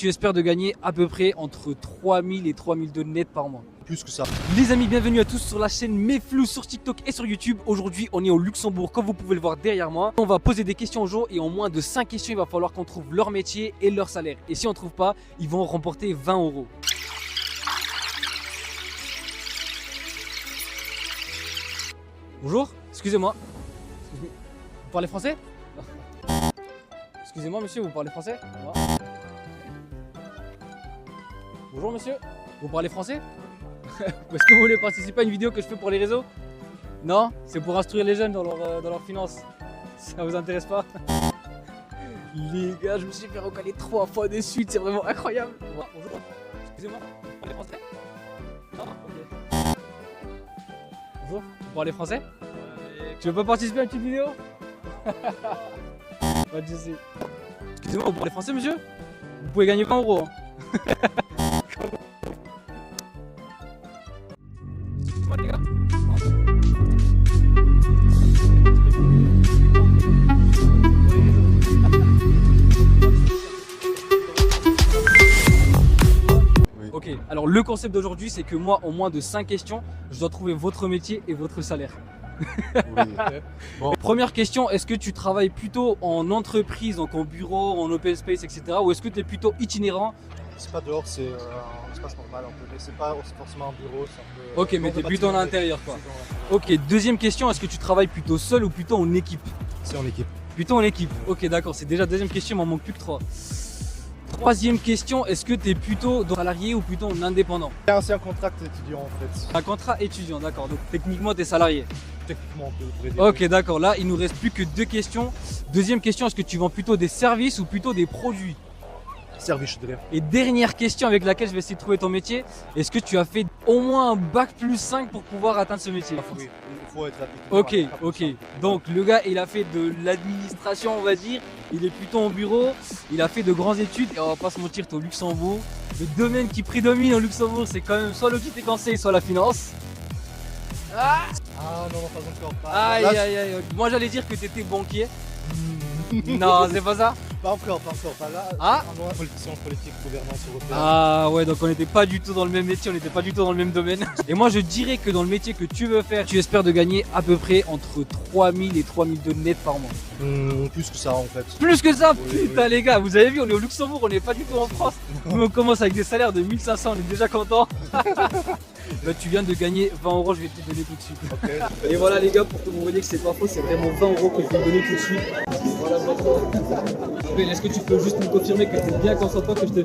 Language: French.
tu espères de gagner à peu près entre 3000 et 3002 net par mois. Plus que ça. Les amis, bienvenue à tous sur la chaîne Meflou sur TikTok et sur YouTube. Aujourd'hui, on est au Luxembourg, comme vous pouvez le voir derrière moi. On va poser des questions aux gens et en moins de 5 questions, il va falloir qu'on trouve leur métier et leur salaire. Et si on ne trouve pas, ils vont remporter 20 €. Bonjour, excusez-moi. Vous parlez français? Excusez-moi monsieur, vous parlez français? Non. Bonjour monsieur, vous parlez français? Est-ce que vous voulez participer à une vidéo que je fais pour les réseaux? Non? C'est pour instruire les jeunes dans leurs finances. Ça vous intéresse pas? Les gars, je me suis fait recaler 3 fois de suite, c'est vraiment incroyable. Bonjour, excusez-moi, vous parlez français? Non? Ok. Bonjour, vous parlez français? Tu veux pas participer à une petite vidéo? Pas de soucis. Excusez-moi, vous parlez français monsieur? Vous pouvez gagner 20 €. Excusez-moi les gars. Ok, alors le concept d'aujourd'hui c'est que moi en moins de 5 questions, je dois trouver votre métier et votre salaire. Oui. Bon. Première question, est-ce que tu travailles plutôt en entreprise, donc en bureau, en open space, etc. ou est-ce que tu es plutôt itinérant? C'est pas dehors, c'est un espace normal un peu, mais c'est pas forcément un bureau. C'est un peu, Ok, mais t'es plutôt en intérieur quoi. C'est Ok, deuxième question, est-ce que tu travailles plutôt seul ou plutôt en équipe? en équipe. Plutôt en équipe, ok d'accord, c'est déjà deuxième question, il m'en manque plus que 3. Troisième question, est-ce que tu es plutôt salarié ou plutôt en indépendant? C'est un contrat étudiant en fait. Un contrat étudiant, d'accord, donc techniquement tu es salarié. Techniquement, on pourrait dire. Ok d'accord, là il nous reste plus que 2 questions. Deuxième question, est-ce que tu vends plutôt des services ou plutôt des produits? Service, je dirais. Et dernière question avec laquelle je vais essayer de trouver ton métier, est-ce que tu as fait au moins un bac plus 5 pour pouvoir atteindre ce métier? Oui, il faut être rapide. Ok, ok. Donc le gars il a fait de l'administration on va dire, il est plutôt en bureau, il a fait de grandes études et on va pas se mentir, t'es au Luxembourg. Le domaine qui prédomine au Luxembourg c'est quand même soit l'audit et conseil, soit la finance. Ah non, pas encore. Aïe aïe aïe, moi j'allais dire que t'étais banquier. Non c'est pas ça. Pas encore. Pas là. Ah. Sciences politiques, gouvernance européenne. Ah ouais, donc on n'était pas du tout dans le même métier, on n'était pas du tout dans le même domaine. Et moi je dirais que dans le métier que tu veux faire, tu espères de gagner à peu près entre 3000 et 3002 net par mois. Plus que ça en fait. Plus que ça, Oui, putain oui. les gars, vous avez vu, on est au Luxembourg, on n'est pas du tout en France. Nous on commence avec des salaires de 1500, on est déjà content. Là tu viens de gagner 20 €, je vais te les donner tout de suite. Ok. Et voilà les gars, pour que vous voyez que c'est pas faux, c'est vraiment 20 € que je vais vous donner tout de suite. Voilà votre... Est-ce que tu peux juste me confirmer que c'est bien consentant que je te